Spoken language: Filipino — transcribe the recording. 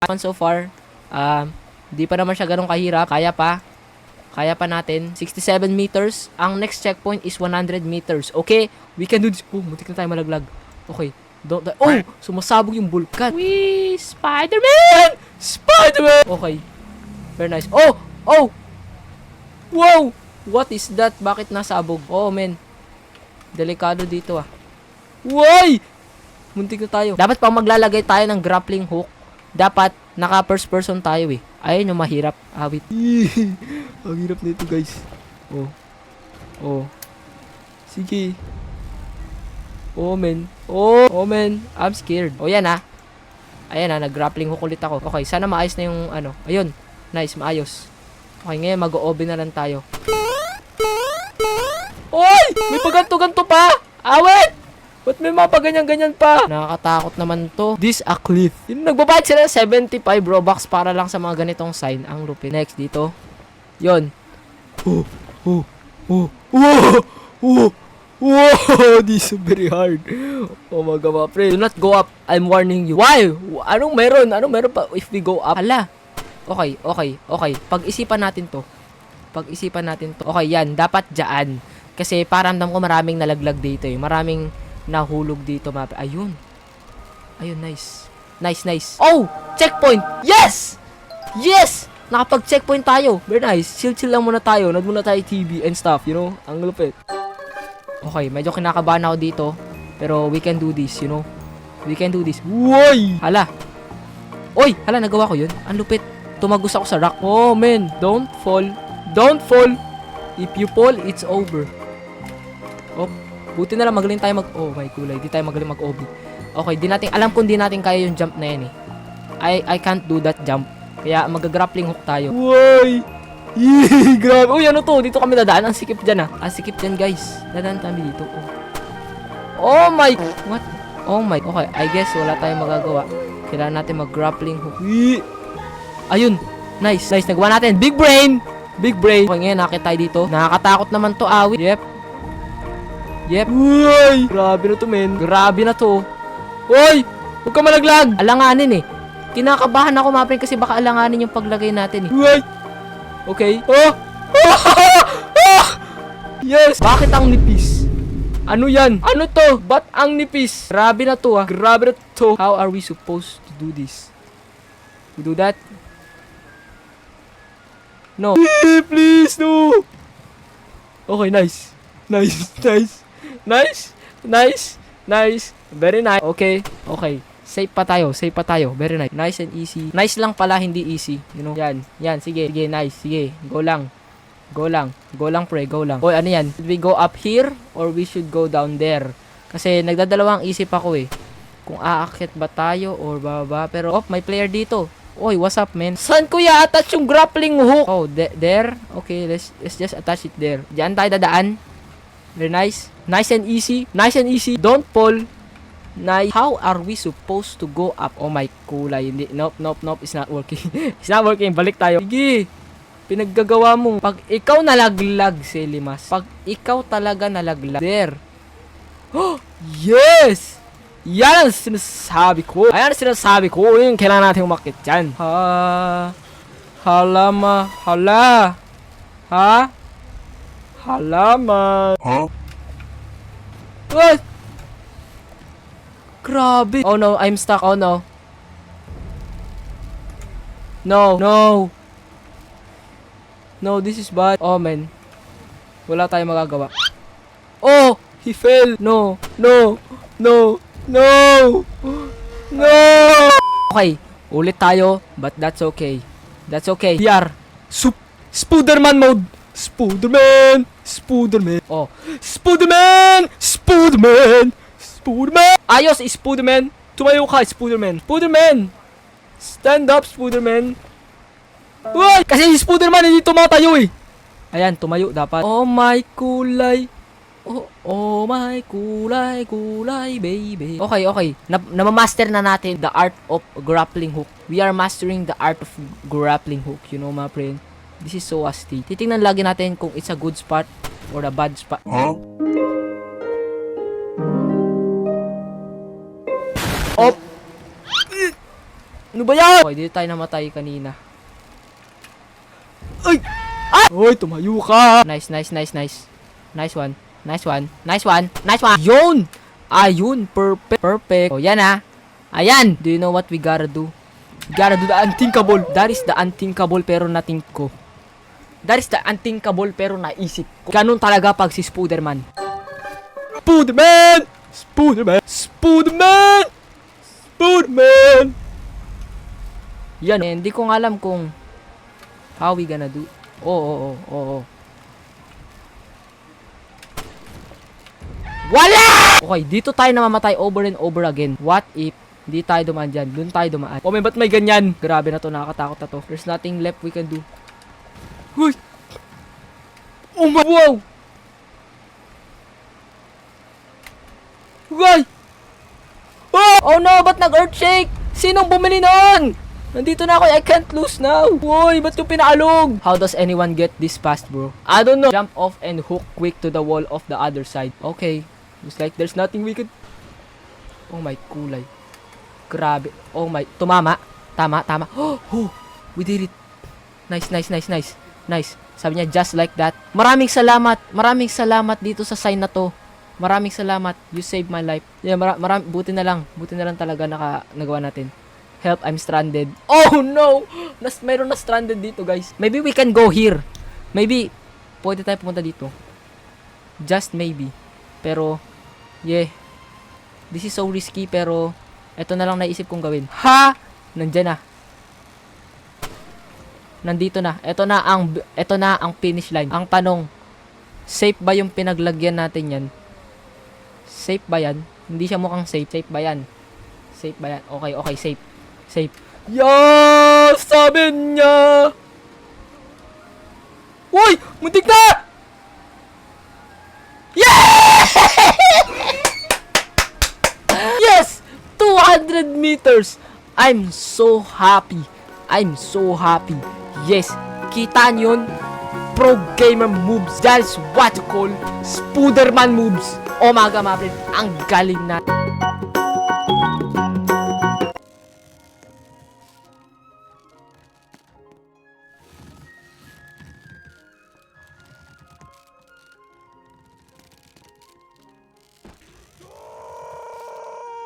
So far, di pa naman siya ganun kahirap. Kaya pa natin. 67 meters. Ang next checkpoint is 100 meters. Okay? We can do this. Oh, muntik na tayo malaglag. Okay. Don't die. Oh! Sumasabog yung vulkan. Wee! Spider-Man! Spider-Man! Okay. Very nice. Oh! Oh! Wow! What is that? Bakit nasabog? Oh, man. Delikado dito, ah. Woy! Muntik na tayo. Dapat pang maglalagay tayo ng grappling hook, dapat naka first person tayo eh. Ayun yung mahirap. Awit. Ang hirap nito, guys. Oh. Oh. Sige. Oh, man. Oh, man. I'm scared. Oh, yan ah. Ayan ah, nag-grappling hook ulit ako. Okay, sana maayos na yung ano. Ayun. Nice, maayos. Okay, ngayon mag-o-oven na lang tayo. Oy! May paganto-ganto pa! Awit! Ba't may mga paganyan-ganyan pa? Nakakatakot naman to. This a cliff. Yung nagbabayad sila ng 75 Robux para lang sa mga ganitong sign. Ang lupit. Next dito. Yon. Oh, oh, oh, oh, oh, oh, this is very hard. Oh my God, my friend. Do not go up. I'm warning you. Why? Anong meron? Anong meron pa if we go up? Hala. Okay, okay, okay. Pag-isipan natin to. Pag-isipan natin to. Okay, yan. Dapat dyan. Kasi paramdam ko maraming nalaglag dito eh. Maraming nahulog dito, map. Ayun. Ayun, nice. Nice, nice. Oh! Checkpoint! Yes! Yes! Nakapag-checkpoint tayo. Very nice. Chill-chill lang muna tayo. Nod muna tayo TV and stuff, you know? Ang lupit. Okay, medyo kinakabahan ako dito. Pero we can do this, you know? We can do this. Woy! Hala. Oy! Hala, nagawa ko yun. Ang lupit. Tumagos ako sa rock. Oh, man. Don't fall. Don't fall. If you fall, it's over. Oh. Buti na lang magaling tayo oh my kulay, di tayo magaling mag-OB. Okay, di natin alam kung di natin kaya yung jump na yan eh. I can't do that jump. Kaya mag-grappling hook tayo. Woy! Grabe. Uy, ano to? Dito kami dadaan. Ang sikip dyan ah. Ang sikip dyan, guys. Dadaan kami dito. Oh my. What? Oh my. Okay, I guess wala tayong magagawa. Kailangan natin mag-grappling hook. Ayun. Nice. Nice. Nagawa natin. Big brain. Big brain. Okay, ngayon nakita tayo dito. Nakakatakot naman to, awit. Yep. Yep. Uy! Grabe na to, men. Grabe na to. Uy! Huwag ka malaglag. Alanganin eh. Kinakabahan ako, mapin, kasi baka alanganin yung paglagay natin eh. Uy! Okay. Oh! Oh! Yes! Bakit ang nipis? Ano yan? Ano to? Ba't ang nipis? Grabe na to ah. Grabe na to. How are we supposed to do this? We do that? No. Please, no! Okay, nice. Nice, nice. Nice, nice, nice. Very nice. Okay, okay. Safe pa tayo, safe pa tayo. Very nice. Nice and easy. Nice lang pala, hindi easy. You know? Yan, yan. Sige, sige, nice. Sige, go lang. Go lang. Go lang, pre. Go lang. Oy, ano yan? Should we go up here or we should go down there? Kasi nagdadalawang isip ako eh. Kung aakyat ba tayo or bababa. Pero, oh, may player dito. Oy, what's up, man? Saan ko i-attach yung grappling hook? Oh, there? Okay, let's just attach it there. Diyan tayo dadaan. Very nice. Nice and easy. Nice and easy. Don't fall. Nice. How are we supposed to go up? Oh my kulay. Hindi. Nope, nope, nope. It's not working. It's not working. Balik tayo. Sige. Pinaggagawa mo. Pag ikaw nalaglag, Selimas. Pag ikaw talaga nalaglag. There. Oh, yes! Yan ang sinasabi ko. Ayan ang sinasabi ko. Yung kailangan natin umakit dyan. Halama. Hala. Ha? Halaman. Huh? What? Grabe. Oh no, I'm stuck. Oh no. No, no. No, this is bad. Oh man. Wala tayong magagawa. Oh, he fell. No, no, no, no. No. Okay, ulit tayo, but that's okay. That's okay. PR. Spooderman mode. Spooderman! Spooderman! Oh! Spooderman! Spooderman! Spooderman! Ayos! Spooderman! Tumayo ka, Spooderman! Spooderman! Stand up, Spooderman! Uy! Kasi si Spooderman hindi tumatayo eh! Ayan, tumayo dapat. Oh my kulay! Oh my kulay, kulay, baby! Okay, okay. Namamaster na natin the art of grappling hook. We are mastering the art of grappling hook. You know, my friend? This is so asti. Titingnan lagi natin kung it's a good spot or a bad spot. Huh? Op! Ano ba yan? Okay, dito tayo namatay kanina. Ay! Ah! Uy, tumayo ka! Nice, nice, nice, nice. Nice one. Nice one. Nice one. Nice one. Yun! Ayun, perfect. Perfect. Oh, yan ah. Ayan! Do you know what we gotta do? We gotta do the unthinkable. That is the unthinkable pero nating ko. That is the unthinkable pero naisip ko. Ganun talaga pag si Spooderman. Spooderman! Spooderman! Spooderman! Spooderman! Yan eh, hindi ko nga alam kung how we gonna do. Oo. Wala! Okay, dito tayo namamatay over and over again. What if hindi tayo dumaan dyan? Doon tayo dumaan. Oh, ba't may ganyan? Grabe na to, nakakatakot na to. There's nothing left we can do. Uy! Oh my, wow! Uy! Oh no, ba't nag-earthshake? Sinong bumili noon? Nandito na ako, I can't lose now. Uy, ba't yung pinaalog? How does anyone get this fast, bro? I don't know. Jump off and hook quick to the wall of the other side. Okay. Looks like there's nothing we could... Oh my, kulay. Grabe. Oh my, tumama. Tama. Oh, we did it. Nice. Nice. Sabi niya, just like that. Maraming salamat dito sa sign na to. Maraming salamat. You saved my life. Yeah, buti na lang talaga nagawa natin. Help, I'm stranded. Oh no! Mayroon na stranded dito, guys. Maybe we can go here. Maybe, pwede tayo pumunta dito. Just maybe. Pero, yeah. This is so risky, pero, eto na lang naisip kong gawin. Ha! Nandyan na. Nandito na. Eto na ang finish line. Ang tanong, safe ba yung pinaglagyan natin yan? Safe ba yan? Hindi siya mukhang safe. Safe ba yan? Okay, safe. Safe. Yes! Sabi niya! Uy! Muntik na! Yeah! Yes! 200 meters! I'm so happy. Yes! Kita nyo yun? Pro gamer moves. That is what you call Spooderman moves. Oh my god, mga friend. Ang galing na.